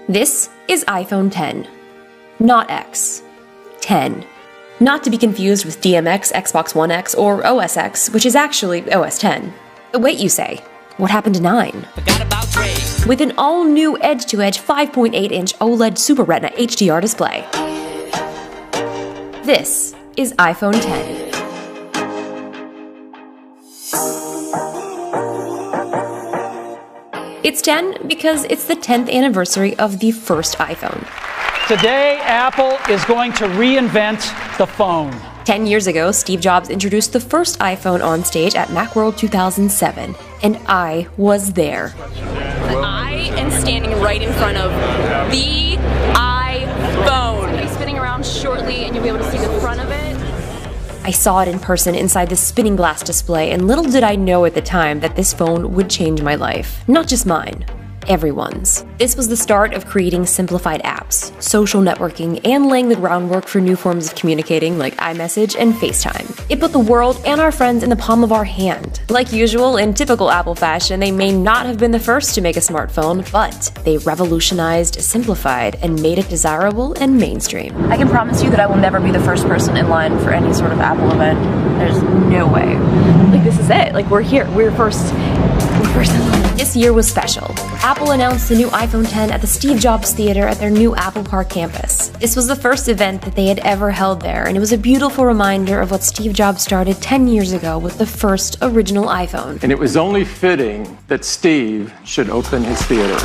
This is iPhone 10. Not X. 10. Not to be confused with DMX, Xbox One X, or OS X, which is actually OS 10. But wait, you say, what happened to 9? With an all-new edge-to-edge 5.8-inch OLED Super Retina HDR display. This is iPhone 10. It's 10 because it's the 10th anniversary of the first iPhone. Today, Apple is going to reinvent the phone. 10 years ago, Steve Jobs introduced the first iPhone on stage at Macworld 2007, and I was there. I am standing right in front of the iPhone. It'll be spinning around shortly, and you'll be able to see the front of it. I saw it in person inside the spinning glass display, and little did I know at the time that this phone would change my life. Not just mine. Everyone's. This was the start of creating simplified apps, social networking, and laying the groundwork for new forms of communicating like iMessage and FaceTime. It put the world and our friends in the palm of our hand. Like usual, in typical Apple fashion, they may not have been the first to make a smartphone, but they revolutionized, simplified, and made it desirable and mainstream. I can promise you that I will never be the first person in line for any sort of Apple event. There's no way. Like, this is it. Like, we're here. We're first in line. This year was special. Apple announced the new iPhone 10 at the Steve Jobs Theater at their new Apple Park campus. This was the first event that they had ever held there, and it was a beautiful reminder of what Steve Jobs started 10 years ago with the first original iPhone. And it was only fitting that Steve should open his theater.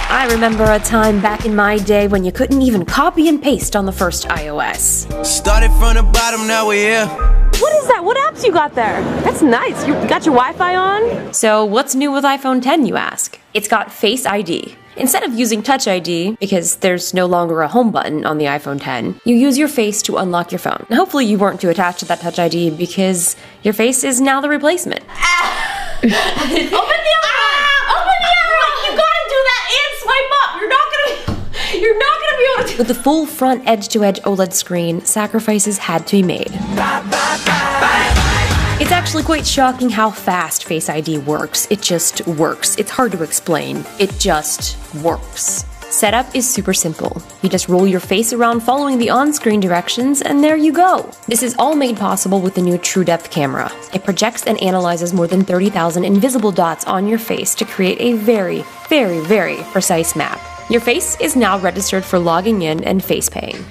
I remember a time back in my day when you couldn't even copy and paste on the first iOS. Started from the bottom, now we're here. What is that? What apps you got there? That's nice. You got your Wi-Fi on? So what's new with iPhone 10, you ask? It's got Face ID. Instead of using Touch ID, because there's no longer a home button on the iPhone 10, you use your face to unlock your phone. Now, hopefully you weren't too attached to that Touch ID because your face is now the replacement. Open the other one! Open the other one! You gotta do that and swipe up! You're not gonna be able to. With the full front edge-to-edge OLED screen, sacrifices had to be made. It's actually quite shocking how fast Face ID works. It just works. It's hard to explain. It just works. Setup is super simple. You just roll your face around following the on-screen directions, and there you go. This is all made possible with the new TrueDepth camera. It projects and analyzes more than 30,000 invisible dots on your face to create a very, very, very precise map. Your face is now registered for logging in and face paying.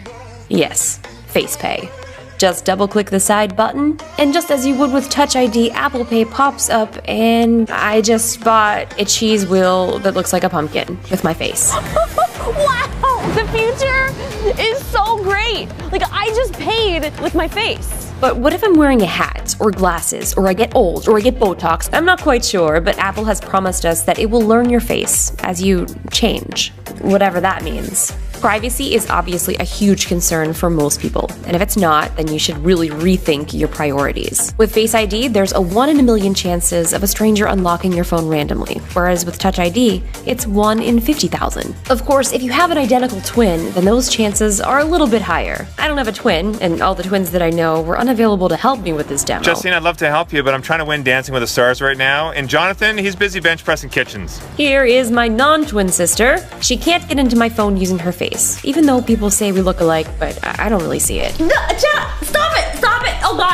Yes, face pay. Just double-click the side button, and just as you would with Touch ID, Apple Pay pops up, and I just bought a cheese wheel that looks like a pumpkin with my face. Wow! The future is so great! Like, I just paid with my face. But what if I'm wearing a hat, or glasses, or I get old, or I get Botox? I'm not quite sure, but Apple has promised us that it will learn your face as you change, whatever that means. Privacy is obviously a huge concern for most people, and if it's not, then you should really rethink your priorities. With Face ID, there's a 1 in a million chances of a stranger unlocking your phone randomly, whereas with Touch ID, it's 1 in 50,000. Of course, if you have an identical twin, then those chances are a little bit higher. I don't have a twin, and all the twins that I know were unavailable to help me with this demo. Justine, I'd love to help you, but I'm trying to win Dancing with the Stars right now, and Jonathan, he's busy bench pressing kitchens. Here is my non-twin sister. She can't get into my phone using her face, even though people say we look alike, but I don't really see it. No, stop it! Stop it! Oh God!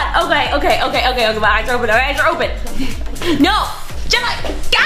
Okay. My eyes are open. No! Jenna, go!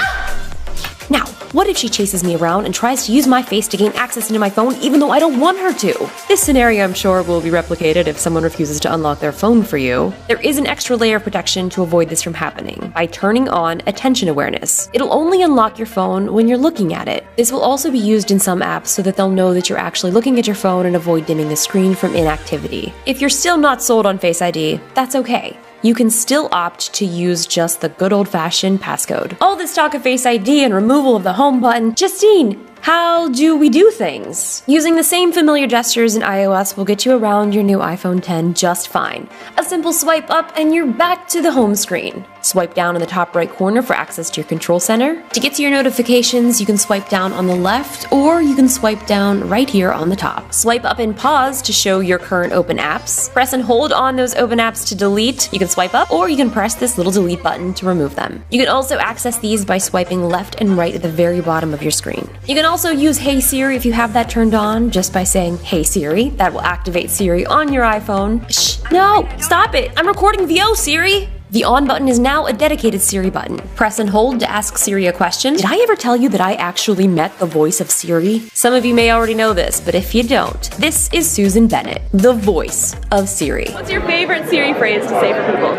Now, what if she chases me around and tries to use my face to gain access into my phone even though I don't want her to? This scenario, I'm sure, will be replicated if someone refuses to unlock their phone for you. There is an extra layer of protection to avoid this from happening by turning on attention awareness. It'll only unlock your phone when you're looking at it. This will also be used in some apps so that they'll know that you're actually looking at your phone and avoid dimming the screen from inactivity. If you're still not sold on Face ID, that's okay. You can still opt to use just the good old-fashioned passcode. All this talk of Face ID and removal of the home button, Justine, how do we do things? Using the same familiar gestures in iOS will get you around your new iPhone 10 just fine. A simple swipe up and you're back to the home screen. Swipe down in the top right corner for access to your control center. To get to your notifications, you can swipe down on the left, or you can swipe down right here on the top. Swipe up and pause to show your current open apps. Press and hold on those open apps to delete. You can swipe up, or you can press this little delete button to remove them. You can also access these by swiping left and right at the very bottom of your screen. You can also also use Hey Siri if you have that turned on, just by saying Hey Siri. That will activate Siri on your iPhone. Shh, no, stop it. I'm recording VO, Siri. The on button is now a dedicated Siri button. Press and hold to ask Siri a question. Did I ever tell you that I actually met the voice of Siri? Some of you may already know this, but if you don't, this is Susan Bennett, the voice of Siri. What's your favorite Siri phrase to say for people?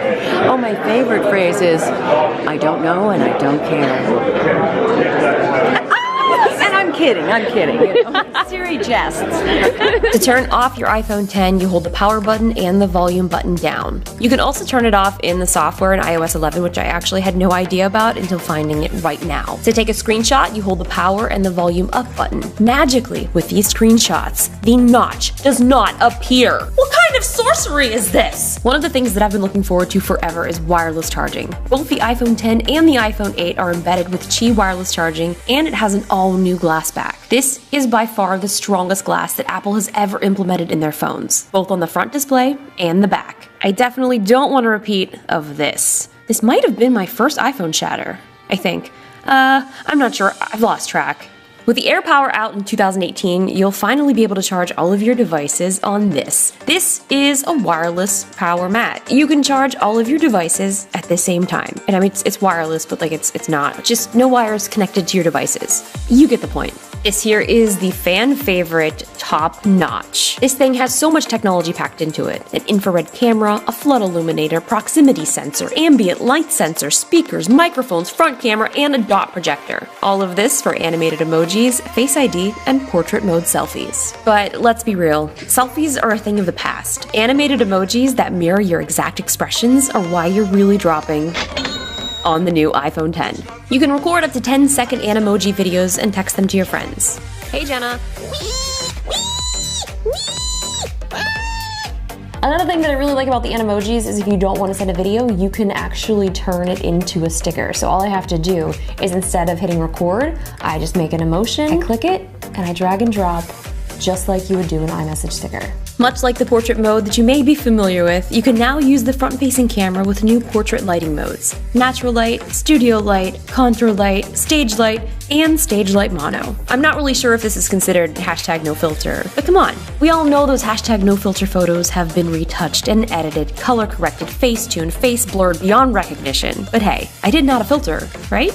Oh, my favorite phrase is, I don't know and I don't care. I'm kidding. You know? Siri jests. To turn off your iPhone 10, you hold the power button and the volume button down. You can also turn it off in the software in iOS 11, which I actually had no idea about until finding it right now. To take a screenshot, you hold the power and the volume up button. Magically, with these screenshots, the notch does not appear. What kind of sorcery is this? One of the things that I've been looking forward to forever is wireless charging. Both the iPhone 10 and the iPhone 8 are embedded with Qi wireless charging, and it has an all-new glass back. This is by far the strongest glass that Apple has ever implemented in their phones, both on the front display and the back. I definitely don't want a repeat of this. This might have been my first iPhone shatter, I think. I'm not sure, I've lost track. With the AirPower out in 2018, you'll finally be able to charge all of your devices on this. This is a wireless power mat. You can charge all of your devices at the same time. And I mean, it's wireless, but like it's not. Just no wires connected to your devices. You get the point. This here is the fan favorite top notch. This thing has so much technology packed into it. An infrared camera, a flood illuminator, proximity sensor, ambient light sensor, speakers, microphones, front camera, and a dot projector. All of this for animated emojis, Face ID, and portrait mode selfies. But let's be real, selfies are a thing of the past. Animated emojis that mirror your exact expressions are why you're really dropping on the new iPhone 10. You can record up to 10-second Animoji videos and text them to your friends. Hey Jenna. Another thing that I really like about the Animojis is if you don't want to send a video, you can actually turn it into a sticker. So all I have to do is instead of hitting record, I just make an emotion, I click it, and I drag and drop, just like you would do an iMessage sticker. Much like the portrait mode that you may be familiar with, you can now use the front-facing camera with new portrait lighting modes. Natural light, studio light, contour light, stage light, and stage light mono. I'm not really sure if this is considered hashtag no filter, but come on. We all know those hashtag no filter photos have been retouched and edited, color corrected, face tuned, face blurred beyond recognition. But hey, I didn't add a filter, right?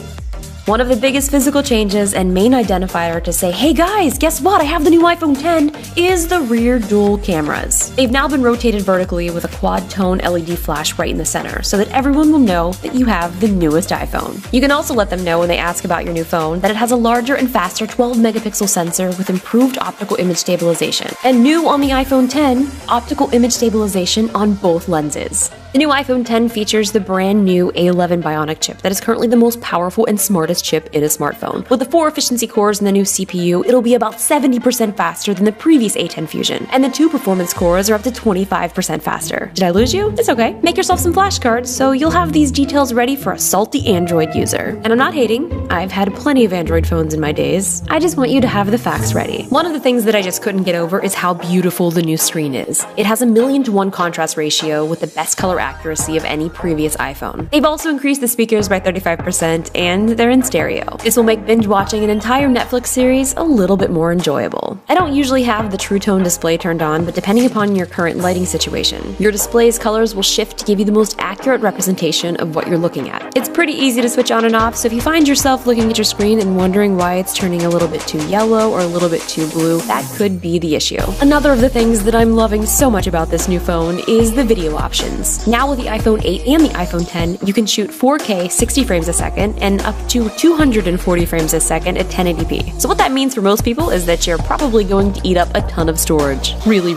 One of the biggest physical changes and main identifier to say, hey guys, guess what, I have the new iPhone 10, is the rear dual cameras. They've now been rotated vertically with a quad tone LED flash right in the center, so that everyone will know that you have the newest iPhone. You can also let them know when they ask about your new phone that it has a larger and faster 12 megapixel sensor with improved optical image stabilization. And new on the iPhone 10, optical image stabilization on both lenses. The new iPhone 10 features the brand new A11 Bionic chip that is currently the most powerful and smartest chip in a smartphone. With the 4 efficiency cores and the new CPU, it'll be about 70% faster than the previous A10 Fusion, and the 2 performance cores are up to 25% faster. Did I lose you? It's okay. Make yourself some flashcards so you'll have these details ready for a salty Android user. And I'm not hating. I've had plenty of Android phones in my days. I just want you to have the facts ready. One of the things that I just couldn't get over is how beautiful the new screen is. It has a 1,000,000:1 contrast ratio with the best color accuracy of any previous iPhone. They've also increased the speakers by 35%, and they're in stereo. This will make binge watching an entire Netflix series a little bit more enjoyable. I don't usually have the True Tone display turned on, but depending upon your current lighting situation, your display's colors will shift to give you the most accurate representation of what you're looking at. It's pretty easy to switch on and off, so if you find yourself looking at your screen and wondering why it's turning a little bit too yellow or a little bit too blue, that could be the issue. Another of the things that I'm loving so much about this new phone is the video options. Now with the iPhone 8 and the iPhone 10, you can shoot 4K 60 frames a second and up to 240 frames a second at 1080p. So what that means for most people is that you're probably going to eat up a ton of storage really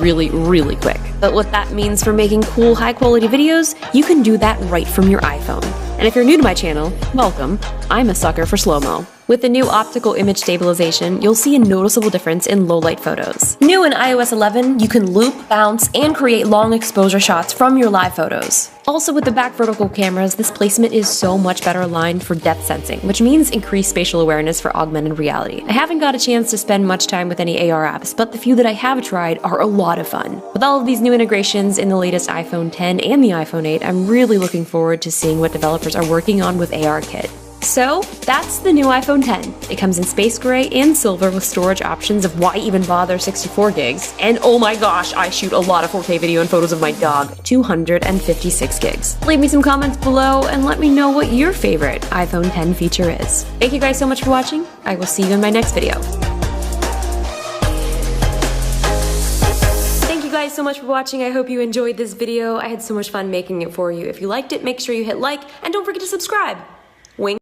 quick. But what that means for making cool, high-quality videos, you can do that right from your iPhone. And if you're new to my channel, welcome. I'm a sucker for slow-mo. With the new optical image stabilization, you'll see a noticeable difference in low-light photos. New in iOS 11, you can loop, bounce, and create long exposure shots from your live photos. Also with the back vertical cameras, this placement is so much better aligned for depth sensing, which means increased spatial awareness for augmented reality. I haven't got a chance to spend much time with any AR apps, but the few that I have tried are a lot of fun. With all of these new integrations in the latest iPhone 10 and the iPhone 8, I'm really looking forward to seeing what developers are working on with ARKit. So that's the new iPhone 10. It comes in space gray and silver with storage options of why even bother 64 gigs. And oh my gosh, I shoot a lot of 4K video and photos of my dog, 256 gigs. Leave me some comments below and let me know what your favorite iPhone 10 feature is. Thank you guys so much for watching. I will see you in my next video. Thank you guys so much for watching. I hope you enjoyed this video. I had so much fun making it for you. If you liked it, make sure you hit like and don't forget to subscribe. Wink.